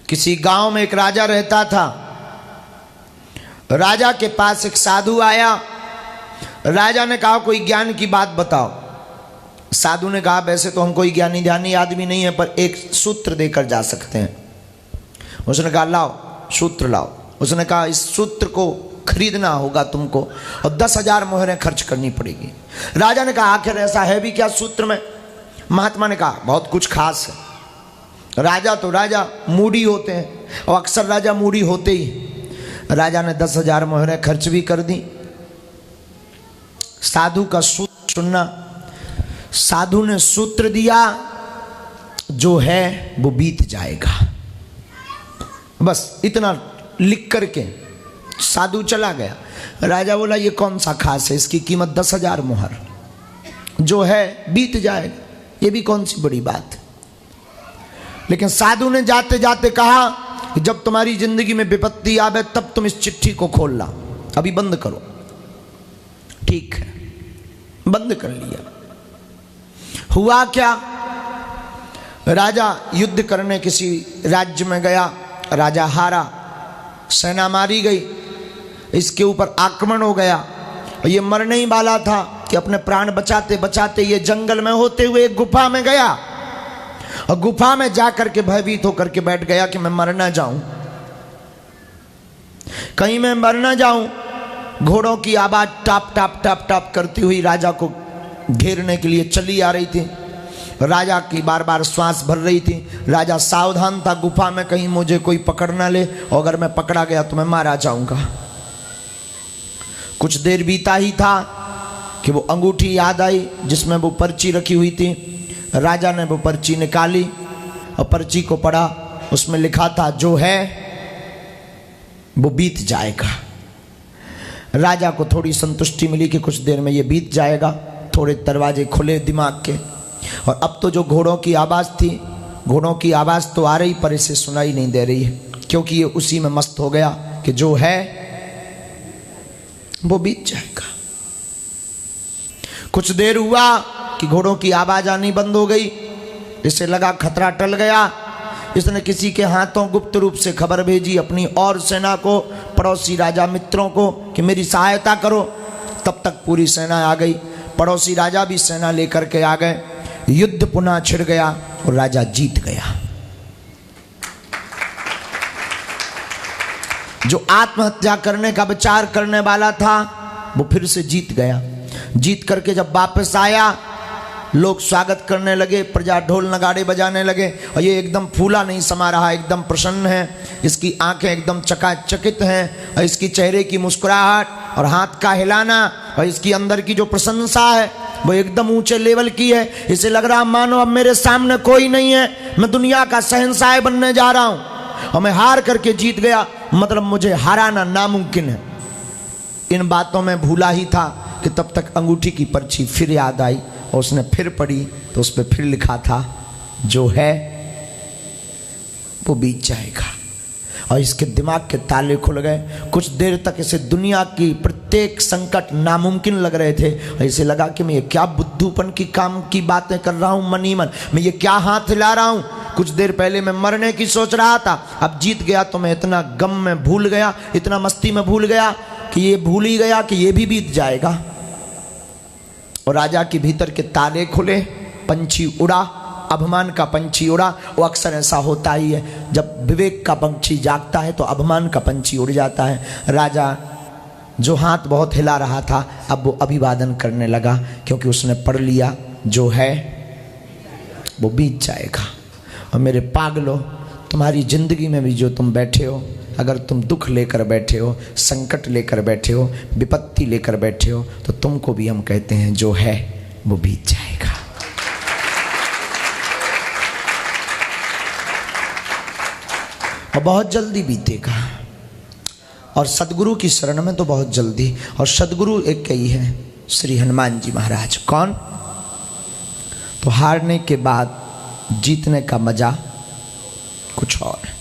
किसी गांव में एक राजा रहता था। राजा के पास एक साधु आया। राजा ने कहा कोई ज्ञान की बात बताओ। साधु ने कहा वैसे तो हम कोई ज्ञानी ध्यानी आदमी नहीं है, पर एक सूत्र देकर जा सकते हैं। उसने कहा लाओ सूत्र लाओ। उसने कहा इस सूत्र को खरीदना होगा तुमको और 10,000 मोहरें खर्च करनी पड़ेगी। राजा ने कहा आखिर ऐसा है भी क्या सूत्र में? महात्मा ने कहा बहुत कुछ खास है। राजा तो राजा मूडी होते हैं और अक्सर राजा मूडी होते ही। राजा ने 10,000 मोहरें खर्च भी कर दी। साधु का सूत्र सुनना। साधु ने सूत्र दिया, जो है वो बीत जाएगा, बस इतना लिख करके साधु चला गया। राजा बोला ये कौन सा खास है, इसकी कीमत 10,000 मोहर, जो है बीत जाएगा, ये भी कौन सी बड़ी बात है। लेकिन साधु ने जाते जाते कहा कि जब तुम्हारी जिंदगी में विपत्ति आवे तब तुम इस चिट्ठी को खोल ला, अभी बंद करो। ठीक है, बंद कर लिया। हुआ क्या, राजा युद्ध करने किसी राज्य में गया, राजा हारा, सेना मारी गई, इसके ऊपर आक्रमण हो गया और ये मरने ही वाला था कि अपने प्राण बचाते बचाते ये जंगल में होते हुए एक गुफा में गया और गुफा में जाकर के भयभीत होकर के बैठ गया कि मैं मर ना जाऊं, कहीं मैं मर ना जाऊं। घोड़ों की आवाज टाप टाप टाप टाप करती हुई राजा को घेरने के लिए चली आ रही थी। राजा की बार बार श्वास भर रही थी। राजा सावधान था गुफा में, कहीं मुझे कोई पकड़ ना ले और अगर मैं पकड़ा गया तो मैं मारा जाऊंगा। कुछ देर बीता ही था कि वो अंगूठी याद आई जिसमें वो पर्ची रखी हुई थी। राजा ने वो पर्ची निकाली और पर्ची को पढ़ा। उसमें लिखा था जो है वो बीत जाएगा। राजा को थोड़ी संतुष्टि मिली कि कुछ देर में ये बीत जाएगा। थोड़े दरवाजे खुले दिमाग के और अब तो जो घोड़ों की आवाज़ थी, घोड़ों की आवाज़ तो आ रही पर इसे सुनाई नहीं दे रही है, क्योंकि ये उसी में मस्त हो गया कि जो है वो बीत जाएगा। कुछ देर हुआ कि घोड़ों की आवाज़ आनी बंद हो गई। इसे लगा खतरा टल गया। इसने किसी के हाथों गुप्त रूप से खबर भेजी अपनी और सेना को, पड़ोसी राजा मित्रों को कि मेरी सहायता करो। तब तक पूरी सेना आ गई। पड़ोसी राजा भी सेना लेकर के आ गए। युद्ध पुनः छिड़ गया और राजा जीत गया। जो आत्महत्या करने का विचार करने वाला था वो फिर से जीत गया। जीत करके जब वापस आया, लोग स्वागत करने लगे, प्रजा ढोल नगाड़े बजाने लगे और ये एकदम फूला नहीं समा रहा, एकदम प्रसन्न है। इसकी आंखें एकदम चकाचकित हैं और इसकी चेहरे की मुस्कुराहट और हाथ का हिलाना और इसकी अंदर की जो प्रशंसा है वो एकदम ऊंचे लेवल की है। इसे लग रहा मानो अब मेरे सामने कोई नहीं है, मैं दुनिया का शहंशाह बनने जा रहा हूं और मैं हार करके जीत गया, मतलब मुझे हराना नामुमकिन है। इन बातों में भूला ही था कि तब तक अंगूठी की पर्ची फिर याद आई और उसने फिर पढ़ी तो उस पर फिर लिखा था जो है वो बीत जाएगा। और इसके दिमाग के ताले खुल गए। कुछ देर तक इसे दुनिया की प्रत्येक संकट नामुमकिन लग रहे थे और इसे लगा कि मैं ये क्या बुद्धूपन की काम की बातें कर रहा हूँ, मन ही मन मैं ये क्या हाथ हिला रहा हूँ। कुछ देर पहले मैं मरने की सोच रहा था, अब जीत गया तो मैं इतना गम में भूल गया, इतना मस्ती में भूल गया कि ये भूल ही गया कि ये भी बीत जाएगा। और राजा के भीतर के ताले खुले, पंछी उड़ा, अभिमान का पंछी उड़ा। वो अक्सर ऐसा होता ही है, जब विवेक का पंछी जागता है तो अभिमान का पंछी उड़ जाता है। राजा जो हाथ बहुत हिला रहा था अब वो अभिवादन करने लगा, क्योंकि उसने पढ़ लिया जो है वो बीत जाएगा। और मेरे पागलों, तुम्हारी जिंदगी में भी जो तुम बैठे हो, अगर तुम दुख लेकर बैठे हो, संकट लेकर बैठे हो, विपत्ति लेकर बैठे हो, तो तुमको भी हम कहते हैं जो है वो बीत जाएगा। और बहुत जल्दी बीतेगा। और सदगुरु की शरण में तो बहुत जल्दी। और सदगुरु एक ही है, श्री हनुमान जी महाराज। कौन? तो हारने के बाद जीतने का मजा कुछ और है।